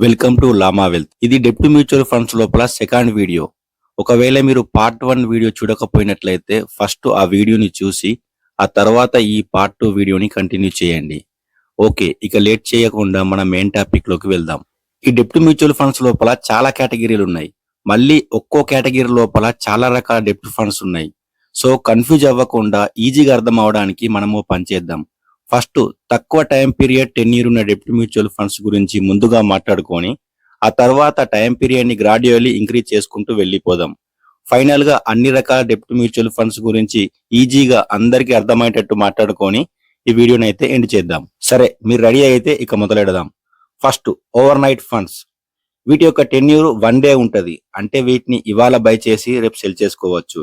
Welcome to లామా wealth. ఇది డెప్ట్ మ్యూచువల్ ఫండ్స్ లోపల సెకండ్ వీడియో. ఒకవేళ మీరు పార్ట్ 1 వీడియో చూడకపోయినట్లయితే ఫస్ట్ ఆ వీడియోని చూసి ఆ తర్వాత ఈ పార్ట్ 2 వీడియోని కంటిన్యూ చేయండి. ఓకే, ఇక లేట్ చేయకుండా మన మెయిన్ టాపిక్ లోకి వెళ్దాం. ఈ డెప్ట్ మ్యూచువల్ ఫండ్స్ లోపల చాలా కేటగిరీలు ఉన్నాయి. మళ్ళీ ఒక్కో కేటగిరీ లోపల చాలా రకాల డెప్ట్ ఫండ్స్ ఉన్నాయి. సో కన్ఫ్యూజ్ అవ్వకుండా ఈజీగా అర్థం అవడానికి మనము పనిచేద్దాం. ఫస్ట్ తక్కువ టైం పీరియడ్ 10 ఇయర్ ఉన్న డెప్ట్ మ్యూచువల్ ఫండ్స్ గురించి ముందుగా మాట్లాడుకొని ఆ తర్వాత టైం పీరియడ్ ని గ్రాడ్యువల్లీ ఇంక్రీజ్ చేసుకుంటూ వెళ్ళిపోదాం. ఫైనల్ గా అన్ని రకాల డెప్ట్ మ్యూచువల్ ఫండ్స్ గురించి ఈజీగా అందరికీ అర్థమయ్యేటట్టు మాట్లాడుకొని ఈ వీడియోని అయితే ఎండ్ చేద్దాం. సరే, మీరు రెడీ అయితే ఇక మొదలెడదాం. ఫస్ట్ ఓవర్ నైట్ ఫండ్స్. వీటి యొక్క టెన్యూర్ 1 డే ఉంటది. అంటే వీటిని ఇవాళ బై చేసి రేపు సెల్ చేసుకోవచ్చు.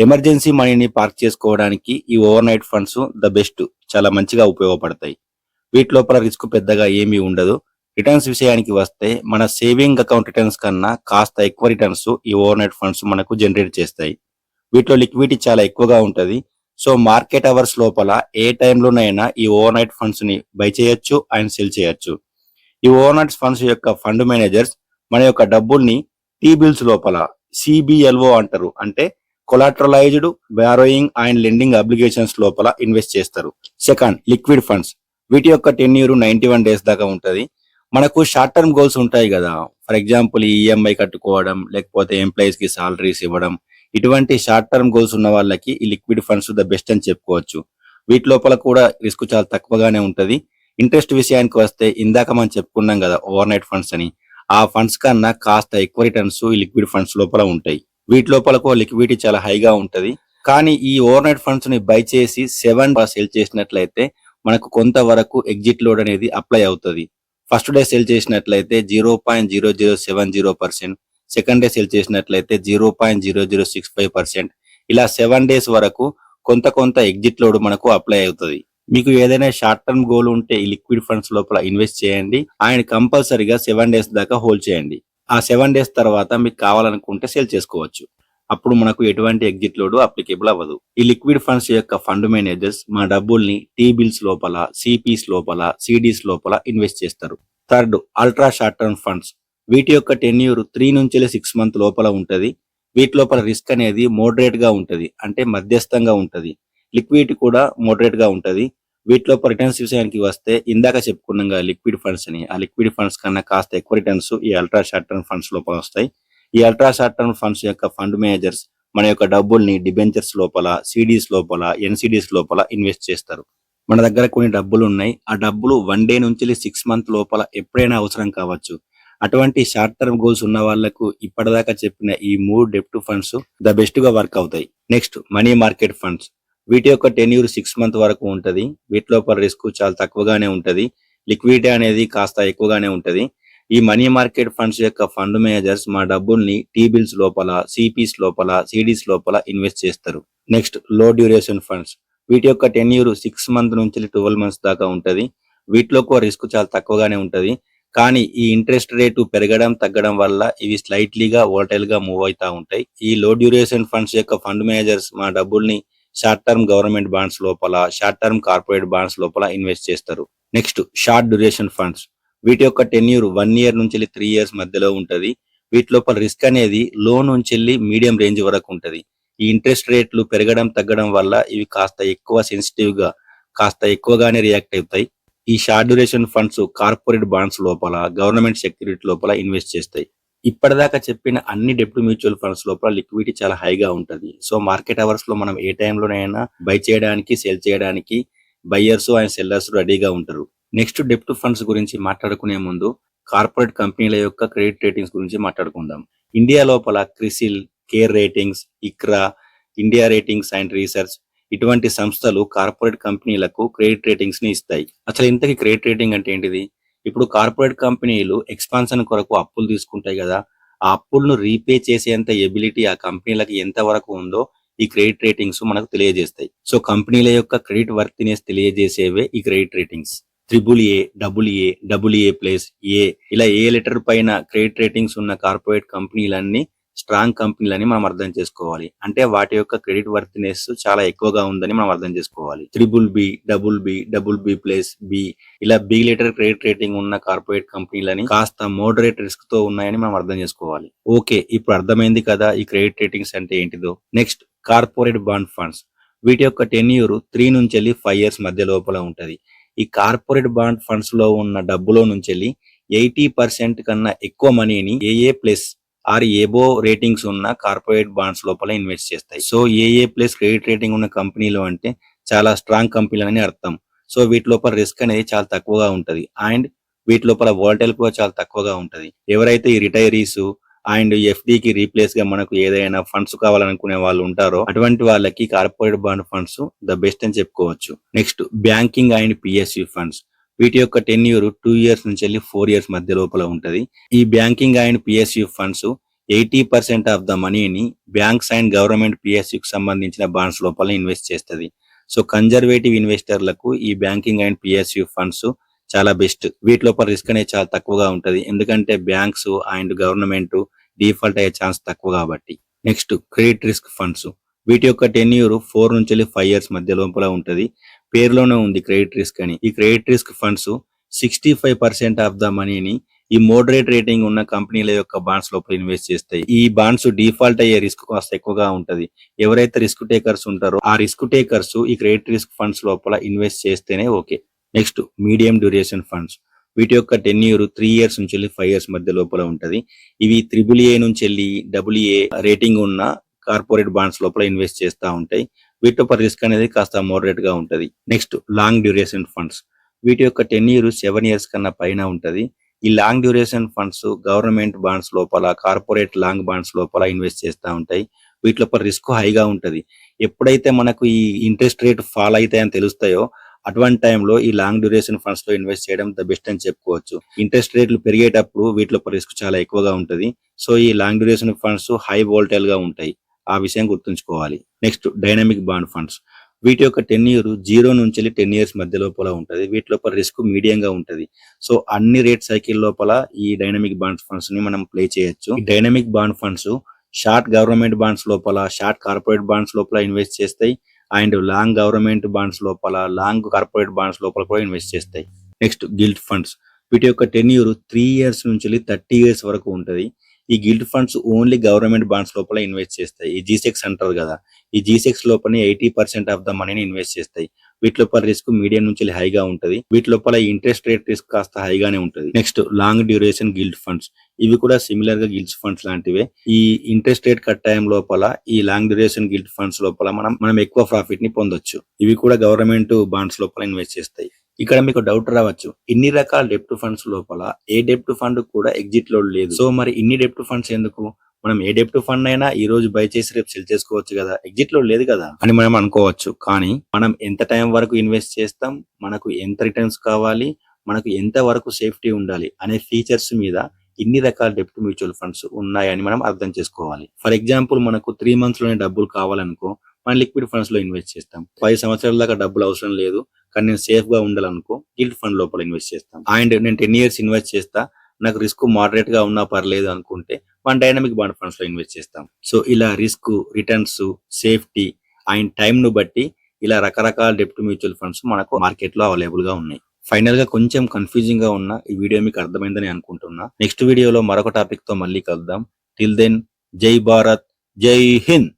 ఎమర్జెన్సీ మనీని పార్క్ చేసుకోవడానికి ఈ over funds funds the best, చాలా మంచిగా ఉపయోగపడతాయి. వీటి లోపల రిస్క్ పెద్దగా ఏమీ ఉండదు. రిటర్న్స్ విషయానికి వస్తే మన సేవింగ్ అకౌంట్ రిటర్న్స్ కన్నా కాస్త ఎక్కువ రిటర్న్స్ ఈ ఓవర్ నైట్ ఫండ్స్ మనకు జనరేట్ చేస్తాయి. వీటిలో లిక్విడిటీ చాలా ఎక్కువగా ఉంటది. సో మార్కెట్ అవర్స్ లోపల ఏ టైంలోనైనా ఈ ఓవర్ నైట్ ఫండ్స్ ని బై చేయొచ్చు అండ్ సెల్ చేయొచ్చు. ఈ ఓవర్ నైట్ ఫండ్స్ యొక్క ఫండ్ మేనేజర్స్ మన యొక్క డబ్బుల్ని టీ బిల్స్ లోపల సిబిఎల్ఓ అంటారు, అంటే కొలాటరలైజ్డ్ బారోయింగ్ అండ్ లెండింగ్ అబ్లిగేషన్స్ లోపల ఇన్వెస్ట్ చేస్తారు. Second, liquid funds. వీటి యొక్క టెన్యూర్ 91 డేస్ దాకా ఉంటది. మనకు షార్ట్ టర్మ్ గోల్స్ ఉంటాయి కదా, ఫర్ ఎగ్జాంపుల్ ఈ ఈఎంఐ కట్టుకోవడం, లేకపోతే ఎంప్లాయీస్ కి సాలరీస్ ఇవ్వడం, ఇటువంటి షార్ట్ టర్మ్ గోల్స్ ఉన్న వాళ్ళకి ఈ లిక్విడ్ ఫండ్స్ ద బెస్ట్ అని చెప్పుకోవచ్చు. వీటి లోపల కూడా రిస్క్ చాలా తక్కువగానే ఉంటది. ఇంట్రెస్ట్ విషయానికి వస్తే ఇందాక మనం చెప్పుకున్నాం కదా ఓవర్ నైట్ ఫండ్స్ అని, ఆ ఫండ్స్ కన్నా కాస్త ఎక్కువ రిటర్న్స్ ఈ లిక్విడ్ ఫండ్స్ లోపల ఉంటాయి. వీటి లోపల లిక్విడిటీ చాలా హైగా ఉంటది. కానీ ఈ ఓవర్ నైట్ ఫండ్స్ ని బై చేసి 7 సెల్ చేసినట్లయితే మనకు కొంతవరకు ఎగ్జిట్ లోడ్ అనేది అప్లై అవుతుంది. ఫస్ట్ డే సెల్ చేసినట్లయితే 0.0070%, సెకండ్ డే సెల్ చేసినట్లయితే 0.0065%, ఇలా 7 డేస్ వరకు కొంత ఎగ్జిట్ లోడ్ మనకు అప్లై అవుతుంది. మీకు ఏదైనా షార్ట్ టర్మ్ గోల్ ఉంటే ఈ లిక్విడ్ ఫండ్స్ లోపల ఇన్వెస్ట్ చేయండి అండ్ కంపల్సరీగా 7 డేస్ దాకా హోల్డ్ చేయండి. ఆ 7 డేస్ తర్వాత మీకు కావాలనుకుంటే సేల్ చేసుకోవచ్చు. అప్పుడు మనకు ఎటువంటి ఎగ్జిట్ లోడ్ అప్లికేబుల్ అవ్వదు. ఈ లిక్విడ్ ఫండ్స్ యొక్క ఫండ్ మేనేజర్స్ మన డబ్బుల్ని టీ బిల్స్ లోపల, సిపిస్ లోపల, సిడీస్ లోపల ఇన్వెస్ట్ చేస్తారు. Third, ultra short term funds. వీటి యొక్క టెన్యూర్ 3 నుంచి 6 మంత్ లోపల ఉంటది. వీటి లోపల రిస్క్ అనేది మోడరేట్ గా ఉంటది, అంటే మధ్యస్థంగా ఉంటది. లిక్విడిటీ కూడా మోడరేట్ గా ఉంటది. వీటిలో రిటర్న్స్ విషయానికి వస్తే ఇందాక చెప్పుకున్నాం లిక్విడ్ ఫండ్స్ అని, ఆ లిక్విడ్ ఫండ్స్ కన్నా కాస్త ఎక్కువ రిటర్న్స్ ఈ అల్ట్రా షార్ట్ టర్మ్ ఫండ్స్ లోపల వస్తాయి. ఈ అల్ట్రా షార్ట్ టర్మ్ ఫండ్స్ యొక్క ఫండ్ మేనేజర్స్ మన యొక్క డబ్బుల్ని డిబెంచర్స్ లోపల, సిడీస్ లోపల, ఎన్సిడీస్ లోపల ఇన్వెస్ట్ చేస్తారు. మన దగ్గర కొన్ని డబ్బులు ఉన్నాయి. ఆ డబ్బులు 1 డే నుంచి 6 మంత్ లోపల ఎప్పుడైనా అవసరం కావచ్చు. అటువంటి షార్ట్ టర్మ్ గోల్స్ ఉన్న వాళ్లకు ఇప్పటిదాకా చెప్పిన ఈ 3 డెప్ట్ ఫండ్స్ ద బెస్ట్ గా వర్క్ అవుతాయి. Next, money market funds. వీటి యొక్క టెన్యూర్ 6 మంత్ వరకు ఉంటది. వీటి లోపల రిస్క్ చాలా తక్కువగానే ఉంటది. లిక్విడిటీ అనేది కాస్త ఎక్కువగానే ఉంటది. ఈ మనీ మార్కెట్ ఫండ్స్ యొక్క ఫండ్ మేనేజర్స్ మా డబ్బుల్ని టీ బిల్స్ లోపల, సిపిస్ లోపల, సిడీస్ లోపల ఇన్వెస్ట్ చేస్తారు. నెక్స్ట్, లో డ్యూరేషన్ ఫండ్స్. వీటి యొక్క టెన్యూర్ 6 మంత్ నుంచి 12 మంత్స్ దాకా ఉంటది. వీటిలో రిస్క్ చాలా తక్కువగానే ఉంటది. కానీ ఈ ఇంట్రెస్ట్ రేటు పెరగడం తగ్గడం వల్ల ఇవి స్లైట్లీగా వోలటైల్ గా మూవ్ అవుతా ఉంటాయి. ఈ లో డ్యూరేషన్ ఫండ్స్ యొక్క ఫండ్ మేనేజర్స్ మా డబ్బుల్ని షార్ట్ టర్మ్ గవర్నమెంట్ బాండ్స్ లోపల, షార్ట్ టర్మ్ కార్పొరేట్ బాండ్స్ లోపల ఇన్వెస్ట్ చేస్తారు. Next, short duration funds. వీటి యొక్క టెన్యూర్ 1 ఇయర్ నుంచి 3 ఇయర్స్ మధ్యలో ఉంటది. వీటి లోపల రిస్క్ అనేది లో నుంచి మీడియం రేంజ్ వరకు ఉంటది. ఈ ఇంట్రెస్ట్ రేట్లు పెరగడం తగ్గడం వల్ల ఇవి కాస్త ఎక్కువ సెన్సిటివ్ గా, కాస్త ఎక్కువగానే రియాక్ట్ అవుతాయి. ఈ short duration funds corporate bonds లోపల, గవర్నమెంట్ సెక్యూరిటీ లోపల ఇన్వెస్ట్ చేస్తాయి. ఇప్పటిదాకా చెప్పిన అన్ని డెప్ట్ మ్యూచువల్ ఫండ్స్ లోపల లిక్విడిటీ చాలా హైగా ఉంటది. సో మార్కెట్ అవర్స్ లో మనం ఏ టైంలోనైనా బై చేయడానికి, సేల్ చేయడానికి బయ్యర్స్ అండ్ సెల్లర్స్ రెడీగా ఉంటారు. నెక్స్ట్, డెప్ట్ ఫండ్స్ గురించి మాట్లాడుకునే ముందు కార్పొరేట్ కంపెనీల యొక్క క్రెడిట్ రేటింగ్స్ గురించి మాట్లాడుకుందాం. ఇండియా లోపల CRISIL, care ratings, Iqra, India ratings and research ఇటువంటి సంస్థలు కార్పొరేట్ కంపెనీలకు క్రెడిట్ రేటింగ్స్ ని ఇస్తాయి. అసలు ఇంతకీ క్రెడిట్ రేటింగ్ అంటే ఏంటిది? ఇప్పుడు కార్పొరేట్ కంపెనీలు ఎక్స్పాన్షన్ కొరకు అప్పులు తీసుకుంటాయి కదా, ఆ అప్పులను రీపే చేసేంత ఎబిలిటీ ఆ కంపెనీలకు ఎంత వరకు ఉందో ఈ క్రెడిట్ రేటింగ్స్ మనకు తెలియజేస్తాయి. సో కంపెనీల యొక్క క్రెడిట్ వర్తినెస్ తెలియజేసేవే ఈ credit ratings. AAA, AA+, A ఇలా ఏ లెటర్ పైన క్రెడిట్ రేటింగ్స్ ఉన్న కార్పొరేట్ కంపెనీలన్నీ స్ట్రాంగ్ కంపెనీలని మనం అర్థం చేసుకోవాలి. అంటే వాటి యొక్క క్రెడిట్ వర్తినెస్ చాలా ఎక్కువగా ఉందని మనం అర్థం చేసుకోవాలి. BBB ఇలా బి లెటర్ క్రెడిట్ రేటింగ్ ఉన్న కార్పొరేట్ కంపెనీలని కాస్త మోడరేట్ రిస్క్ తో ఉన్నాయని మనం అర్థం చేసుకోవాలి. ఓకే, ఇప్పుడు అర్థమైంది కదా ఈ క్రెడిట్ రేటింగ్స్ అంటే ఏంటిదో. Next, corporate bond funds. వీటి యొక్క టెన్యూర్ 3 నుంచి 5 ఇయర్స్ మధ్య లోపల ఉంటది. ఈ కార్పొరేట్ బాండ్ ఫండ్స్ లో ఉన్న డబ్బులో నుంచి 80% కన్నా ఎక్కువ మనీని AA plus or above ratings ఉన్న కార్పొరేట్ బాండ్స్ లోపల ఇన్వెస్ట్ చేస్తాయి. So AA plus credit rating ఉన్న కంపెనీలు అంటే చాలా స్ట్రాంగ్ కంపెనీలు అని అర్థం. సో వీటి లోపల రిస్క్ అనేది చాలా తక్కువగా ఉంటది అండ్ వీటి లోపల వాలటైల్ కూడా చాలా తక్కువగా ఉంటది. ఎవరైతే ఈ రిటైరీస్ అండ్ FDకి రీప్లేస్ గా మనకు ఏదైనా ఫండ్స్ కావాలనుకునే వాళ్ళు ఉంటారో అటువంటి వాళ్ళకి corporate bond funds the best అని చెప్పుకోవచ్చు. Next, banking and PSU funds. వీటి యొక్క టెన్యూర్ 2 ఇయర్స్ నుంచి 4 ఇయర్స్ మధ్య లోపల ఉంటది. ఈ banking and PSU funds 80% of the మనీని బ్యాంక్స్ అండ్ గవర్నమెంట్ PSUకి సంబంధించిన బాండ్స్ లోపల ఇన్వెస్ట్ చేస్తది. సో కన్జర్వేటివ్ ఇన్వెస్టర్లకు ఈ బ్యాంకింగ్ అండ్ PSU ఫండ్స్ చాలా బెస్ట్. వీటి లోపల రిస్క్ అనేది చాలా తక్కువగా ఉంటది. ఎందుకంటే బ్యాంక్స్ అండ్ గవర్నమెంట్ డిఫాల్ట్ అయ్యే ఛాన్స్ తక్కువ కాబట్టి. Next, credit risk funds. వీటి యొక్క టెన్యూర్ 4 నుంచి 5 ఇయర్స్ మధ్య లోపల ఉంటది. పేరులోనే ఉంది క్రెడిట్ రిస్క్ అని. ఈ credit risk funds 65% of the మనీని ఈ మోడరేట్ రేటింగ్ ఉన్న కంపెనీల యొక్క బాండ్స్ లోపల ఇన్వెస్ట్ చేస్తాయి. ఈ బాండ్స్ డిఫాల్ట్ అయ్యే రిస్క్ కాస్త ఎక్కువగా ఉంటది. ఎవరైతే రిస్క్ టేకర్స్ ఉంటారో ఆ రిస్క్ టేకర్స్ ఈ క్రెడిట్ రిస్క్ ఫండ్స్ లోపల ఇన్వెస్ట్ చేస్తేనే okay. Next, medium duration funds. వీటి యొక్క టెన్యూర్ 3 ఇయర్స్ నుంచి 5 ఇయర్స్ మధ్య లోపల ఉంటది. ఇవి AAA నుంచి AA రేటింగ్ ఉన్న కార్పొరేట్ బాండ్స్ లోపల ఇన్వెస్ట్ చేస్తూ ఉంటాయి. వీటి యొక్క రిస్క్ అనేది కాస్త మోడరేట్ గా ఉంటది. Next, long duration funds. వీటి యొక్క టెన్యూర్ 7 ఇయర్స్ కన్నా పైన ఉంటది. ఈ long duration funds government bonds లోపల కార్పొరేట్ లాంగ్ బాండ్స్ లోపల ఇన్వెస్ట్ చేస్తూ ఉంటాయి. వీటి లోపల రిస్క్ హైగా ఉంటది. ఎప్పుడైతే మనకు ఈ ఇంట్రెస్ట్ రేట్ ఫాల్ అవుతాయని తెలుస్తాయో అటువంటి టైంలో ఈ లాంగ్ డ్యూరేషన్ ఫండ్స్ లో ఇన్వెస్ట్ చేయడం ద బెస్ట్ అని చెప్పుకోవచ్చు. ఇంట్రెస్ట్ రేట్లు పెరిగేటప్పుడు వీటిలో రిస్క్ చాలా ఎక్కువగా ఉంటది. సో ఈ long duration funds high volatile గా ఉంటాయి. ఆ విషయం గుర్తుంచుకోవాలి. Next, dynamic bond funds. వీటి యొక్క టెన్యూర్ 0 నుంచి 10 ఇయర్స్ మధ్య లోపల ఉంటది. వీటి లోపల రిస్క్ మీడియంగా ఉంటది. సో అన్ని రేట్ సైకిల్ లోపల ఈ డైనమిక్ బాండ్ ఫండ్స్ ని మనం ప్లే చేయొచ్చు. ఈ dynamic bond funds short government bonds లోపల, షార్ట్ కార్పొరేట్ బాండ్స్ లోపల ఇన్వెస్ట్ చేస్తాయి అండ్ లాంగ్ గవర్నమెంట్ బాండ్స్ లోపల, లాంగ్ కార్పొరేట్ బాండ్స్ లోపల కూడా ఇన్వెస్ట్ చేస్తాయి. Next, guilt funds. వీటి యొక్క టెన్యూర్ 3 ఇయర్స్ నుంచి 30 ఇయర్స్ వరకు ఉంటది. ఈ guilt funds only government bonds లోపల ఇన్వెస్ట్ చేస్తాయి. ఈ G-Secs అంటారు కదా, ఈ G-Secs లోపల 80% ఆఫ్ ద మనీని ఇన్వెస్ట్ చేస్తాయి. వీటి లోపల రిస్క్ మీడియం నుంచి హైగా ఉంటది. వీటి లోపల ఇంట్రెస్ట్ రేట్ రిస్క్ కాస్త హైగానే ఉంటది. Next, long duration guilt funds. ఇవి కూడా సిమిలర్ గా గిల్ట్ ఫండ్స్ లాంటివే. ఈ ఇంట్రెస్ట్ రేట్ కట్ టైం లోపల ఈ లాంగ్ డ్యూరేషన్ గిల్ట్ ఫండ్స్ లోపల మనం ఎక్కువ ప్రాఫిట్ ని పొందొచ్చు. ఇవి కూడా గవర్నమెంట్ బాండ్స్ లోపల ఇన్వెస్ట్ చేస్తాయి. ఇక్కడ మీకు డౌట్ రావచ్చు, ఇన్ని రకాల డెప్ట్ ఫండ్స్ లోపల ఏ డెప్ట్ ఫండ్ కూడా ఎగ్జిట్ లోడ్ లేదు. సో మరి ఇన్ని డెప్ట్ ఫండ్స్ ఎందుకు? మనం ఏ డెప్ట్ ఫండ్ అయినా ఈ రోజు బై చేసి రేపు సెల్ చేసుకోవచ్చు కదా, ఎగ్జిట్ లోడ్ లేదు కదా అని మనం అనుకోవచ్చు. కానీ మనం ఎంత టైం వరకు ఇన్వెస్ట్ చేస్తాం, మనకు ఎంత రిటర్న్స్ కావాలి, మనకు ఎంత వరకు సేఫ్టీ ఉండాలి అనే ఫీచర్స్ మీద ఇన్ని రకాల డెప్ట్ మ్యూచువల్ ఫండ్స్ ఉన్నాయని మనం అర్థం చేసుకోవాలి. ఫర్ ఎగ్జాంపుల్, మనకు 3 months లోనే డబ్బులు కావాలనుకో మనం లిక్విడ్ ఫండ్స్ లో ఇన్వెస్ట్ చేస్తాం. 5 సంవత్సరాల దాకా డబ్బులు అవసరం లేదు కానీ నేను సేఫ్ గా ఉండాలనుకో గిల్ట్ ఫండ్ లోపల ఇన్వెస్ట్ చేస్తాం. అండ్ నేను 10 years ఇన్వెస్ట్ చేస్తా, నాకు రిస్క్ మోడరేట్ గా ఉన్నా పర్లేదు అనుకుంటే మన డైనమిక్ బాండ్ ఫండ్స్ లో ఇన్వెస్ట్ చేస్తాం. సో ఇలా risk, returns, safety and time ను బట్టి ఇలా రకరకాల డెప్ట్ మ్యూచువల్ ఫండ్స్ మనకు మార్కెట్ లో అవైలబుల్ గా ఉన్నాయి. ఫైనల్ గా కొంచెం కన్ఫ్యూజింగ్ గా ఉన్న ఈ వీడియో మీకు అర్థమైందని అనుకుంటున్నా. నెక్స్ట్ వీడియోలో మరొక టాపిక్ తో మళ్ళీ కలుద్దాం. టిల్ దెన్, జై భారత్, జై హింద్.